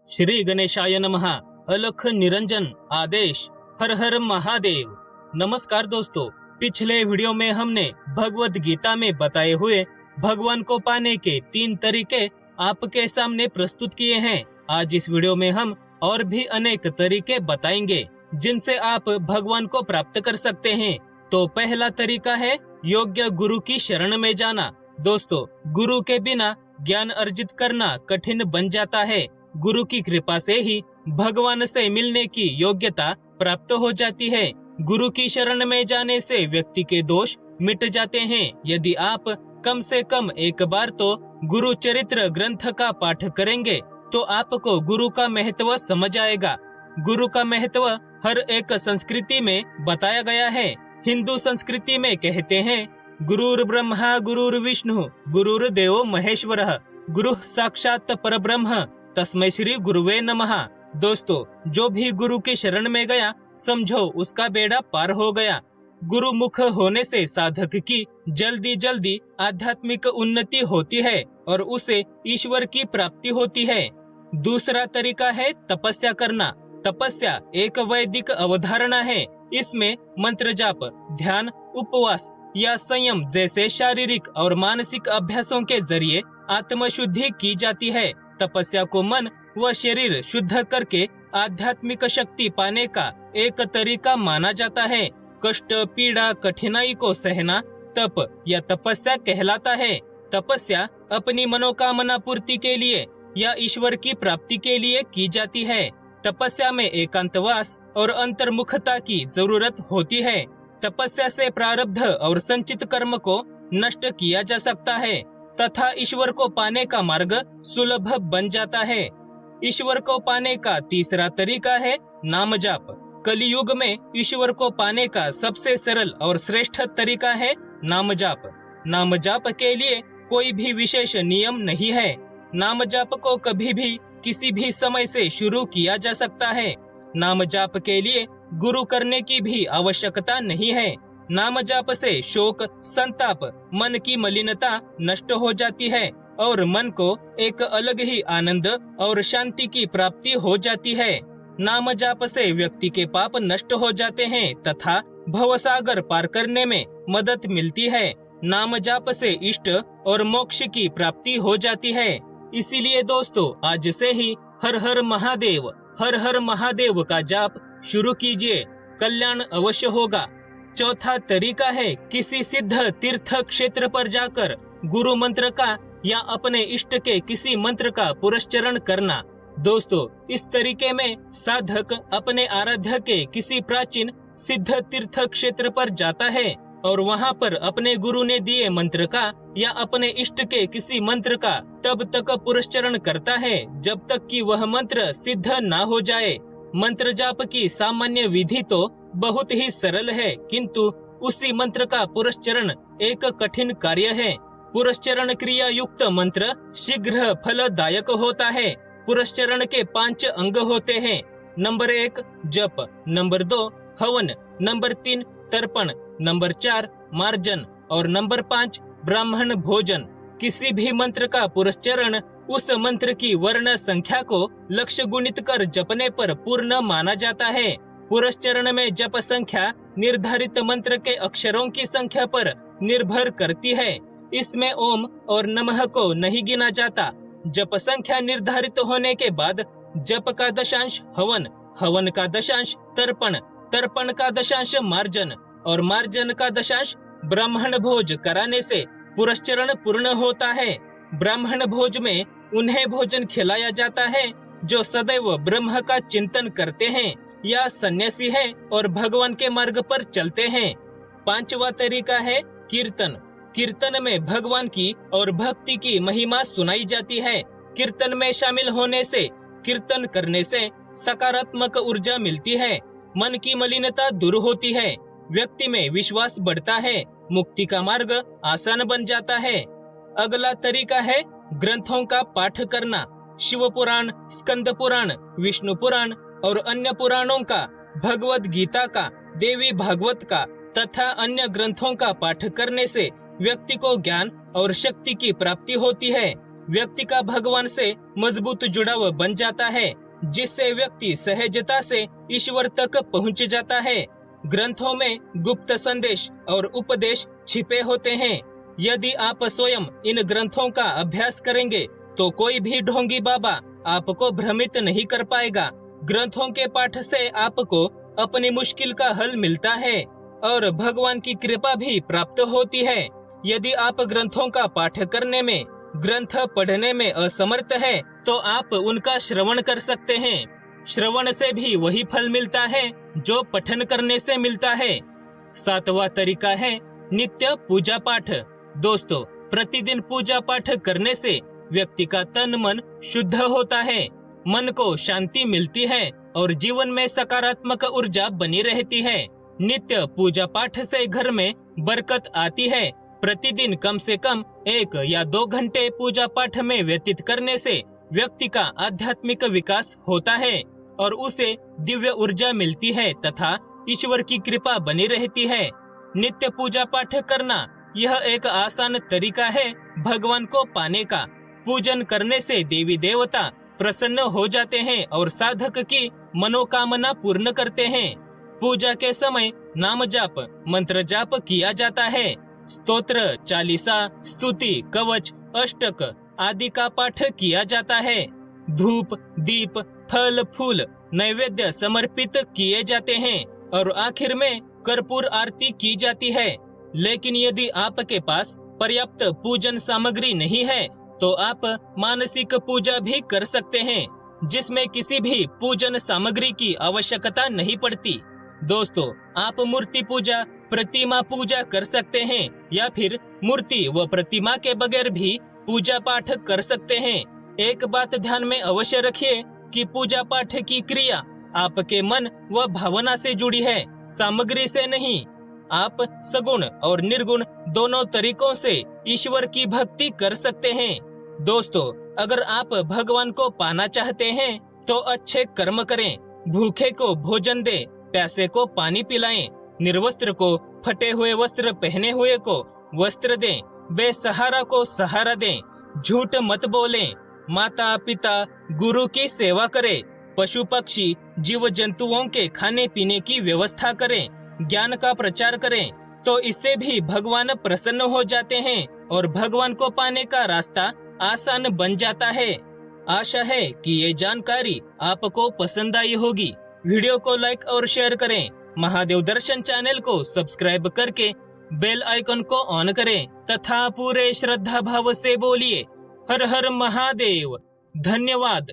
श्री गणेशाय नमः। अलख निरंजन आदेश। हर हर महादेव। नमस्कार दोस्तों, पिछले वीडियो में हमने भगवत गीता में बताए हुए भगवान को पाने के 3 तरीके आपके सामने प्रस्तुत किए हैं। आज इस वीडियो में हम और भी अनेक तरीके बताएंगे जिनसे आप भगवान को प्राप्त कर सकते हैं। तो पहला तरीका है योग्य गुरु की शरण में जाना। दोस्तों, गुरु के बिना ज्ञान अर्जित करना कठिन बन जाता है। गुरु की कृपा से ही भगवान से मिलने की योग्यता प्राप्त हो जाती है। गुरु की शरण में जाने से व्यक्ति के दोष मिट जाते हैं। यदि आप कम से कम एक बार तो गुरु चरित्र ग्रंथ का पाठ करेंगे तो आपको गुरु का महत्व समझ आएगा। गुरु का महत्व हर एक संस्कृति में बताया गया है। हिंदू संस्कृति में कहते हैं गुरुर् ब्रह्मा गुरुर् विष्णु गुरुर्देवो महेश्वरः गुरु साक्षात परब्रह्म तस्मै श्री गुरुवे नमः। दोस्तों, जो भी गुरु के शरण में गया समझो उसका बेड़ा पार हो गया। गुरु मुख होने से साधक की जल्दी जल्दी आध्यात्मिक उन्नति होती है और उसे ईश्वर की प्राप्ति होती है। दूसरा तरीका है तपस्या करना। तपस्या एक वैदिक अवधारणा है। इसमें मंत्र जाप, ध्यान, उपवास या संयम जैसे शारीरिक और मानसिक अभ्यासों के जरिए आत्मशुद्धि की जाती है। तपस्या को मन व शरीर शुद्ध करके आध्यात्मिक शक्ति पाने का एक तरीका माना जाता है। कष्ट, पीड़ा, कठिनाई को सहना तप या तपस्या कहलाता है। तपस्या अपनी मनोकामना पूर्ति के लिए या ईश्वर की प्राप्ति के लिए की जाती है। तपस्या में एकांतवास और अंतर्मुखता की जरूरत होती है। तपस्या से प्रारब्ध और संचित कर्म को नष्ट किया जा सकता है तथा ईश्वर को पाने का मार्ग सुलभ बन जाता है। ईश्वर को पाने का तीसरा तरीका है नाम जाप। कलियुग में ईश्वर को पाने का सबसे सरल और श्रेष्ठ तरीका है नाम जाप। नाम जाप के लिए कोई भी विशेष नियम नहीं है। नाम जाप को कभी भी किसी भी समय से शुरू किया जा सकता है। नाम जाप के लिए गुरु करने की भी आवश्यकता नहीं है। नाम जाप से शोक, संताप, मन की मलिनता नष्ट हो जाती है और मन को एक अलग ही आनंद और शांति की प्राप्ति हो जाती है। नाम जाप से व्यक्ति के पाप नष्ट हो जाते हैं तथा भवसागर पार करने में मदद मिलती है। नाम जाप से इष्ट और मोक्ष की प्राप्ति हो जाती है। इसीलिए दोस्तों, आज से ही हर हर महादेव का जाप शुरू कीजिए, कल्याण अवश्य होगा। चौथा तरीका है किसी सिद्ध तीर्थ क्षेत्र पर जाकर गुरु मंत्र का या अपने इष्ट के किसी मंत्र का पुरस्चरण करना। दोस्तों, इस तरीके में साधक अपने आराध्य के किसी प्राचीन सिद्ध तीर्थ क्षेत्र पर जाता है और वहां पर अपने गुरु ने दिए मंत्र का या अपने इष्ट के किसी मंत्र का तब तक पुरस्चरण करता है जब तक कि वह मंत्र सिद्ध ना हो जाए। मंत्र जाप की सामान्य विधि तो बहुत ही सरल है, किंतु उसी मंत्र का पुरस्चरण एक कठिन कार्य है। पुरस्चरण क्रिया युक्त मंत्र शीघ्र फलदायक होता है। पुरस्चरण के 5 अंग होते हैं। नंबर 1 जप, नंबर 2 हवन, नंबर 3 तर्पण, नंबर 4 मार्जन और नंबर 5 ब्राह्मण भोजन। किसी भी मंत्र का पुरस्चरण उस मंत्र की वर्ण संख्या को लक्ष्य गुणित कर जपने पर पूर्ण माना जाता है। पुरस्चरण में जप संख्या निर्धारित मंत्र के अक्षरों की संख्या पर निर्भर करती है। इसमें ओम और नमः को नहीं गिना जाता। जप संख्या निर्धारित होने के बाद जप का दशांश हवन, हवन का दशांश तर्पण, तर्पण का दशांश मार्जन और मार्जन का दशांश ब्राह्मण भोज कराने से पुरस्चरण पूर्ण होता है। ब्राह्मण भोज में उन्हें भोजन खिलाया जाता है जो सदैव ब्रह्म का चिंतन करते हैं या सन्यासी है और भगवान के मार्ग पर चलते हैं। 5वां तरीका है कीर्तन। कीर्तन में भगवान की और भक्ति की महिमा सुनाई जाती है। कीर्तन में शामिल होने से, कीर्तन करने से सकारात्मक ऊर्जा मिलती है, मन की मलिनता दूर होती है, व्यक्ति में विश्वास बढ़ता है, मुक्ति का मार्ग आसान बन जाता है। अगला तरीका है ग्रंथों का पाठ करना। शिव पुराण, स्कंद पुराण, विष्णु पुराण और अन्य पुराणों का, भगवत गीता का, देवी भागवत का तथा अन्य ग्रंथों का पाठ करने से व्यक्ति को ज्ञान और शक्ति की प्राप्ति होती है। व्यक्ति का भगवान से मजबूत जुड़ाव बन जाता है, जिससे व्यक्ति सहजता से ईश्वर तक पहुंच जाता है। ग्रंथों में गुप्त संदेश और उपदेश छिपे होते हैं। यदि आप स्वयं इन ग्रंथों का अभ्यास करेंगे तो कोई भी ढोंगी बाबा आपको भ्रमित नहीं कर पाएगा। ग्रंथों के पाठ से आपको अपनी मुश्किल का हल मिलता है और भगवान की कृपा भी प्राप्त होती है। यदि आप ग्रंथों का पाठ करने में, ग्रंथ पढ़ने में असमर्थ है तो आप उनका श्रवण कर सकते हैं। श्रवण से भी वही फल मिलता है जो पठन करने से मिलता है। 7वां तरीका है नित्य पूजा पाठ। दोस्तों, प्रतिदिन पूजा पाठ करने से व्यक्ति का तन मन शुद्ध होता है, मन को शांति मिलती है और जीवन में सकारात्मक ऊर्जा बनी रहती है। नित्य पूजा पाठ से घर में बरकत आती है। प्रतिदिन कम से कम 1 या 2 घंटे पूजा पाठ में व्यतीत करने से व्यक्ति का आध्यात्मिक विकास होता है और उसे दिव्य ऊर्जा मिलती है तथा ईश्वर की कृपा बनी रहती है। नित्य पूजा पाठ करना यह एक आसान तरीका है भगवान को पाने का। पूजन करने से देवी देवता प्रसन्न हो जाते हैं और साधक की मनोकामना पूर्ण करते हैं। पूजा के समय नाम जाप, मंत्र जाप किया जाता है। स्तोत्र, चालीसा, स्तुति, कवच, अष्टक आदि का पाठ किया जाता है। धूप, दीप, फल फूल नैवेद्य समर्पित किए जाते हैं और आखिर में कर्पूर आरती की जाती है। लेकिन यदि आपके पास पर्याप्त पूजन सामग्री नहीं है तो आप मानसिक पूजा भी कर सकते हैं, जिसमें किसी भी पूजन सामग्री की आवश्यकता नहीं पड़ती। दोस्तों, आप मूर्ति पूजा, प्रतिमा पूजा कर सकते हैं या फिर मूर्ति व प्रतिमा के बगैर भी पूजा पाठ कर सकते हैं। एक बात ध्यान में अवश्य रखिए कि पूजा पाठ की क्रिया आपके मन व भावना से जुड़ी है, सामग्री से नहीं। आप सगुण और निर्गुण दोनों तरीकों से ईश्वर की भक्ति कर सकते हैं। दोस्तों, अगर आप भगवान को पाना चाहते हैं तो अच्छे कर्म करें, भूखे को भोजन दें, प्यासे को पानी पिलाएं, निर्वस्त्र को फटे हुए वस्त्र, पहने हुए को वस्त्र दें, बेसहारा को सहारा दें, झूठ मत बोलें, माता पिता गुरु की सेवा करें, पशु पक्षी जीव जंतुओं के खाने पीने की व्यवस्था करें, ज्ञान का प्रचार करें, तो इससे भी भगवान प्रसन्न हो जाते हैं और भगवान को पाने का रास्ता आसान बन जाता है। आशा है कि ये जानकारी आपको पसंद आई होगी। वीडियो को लाइक और शेयर करें। महादेव दर्शन चैनल को सब्सक्राइब करके बेल आइकन को ऑन करें तथा पूरे श्रद्धा भाव से बोलिए हर हर महादेव। धन्यवाद।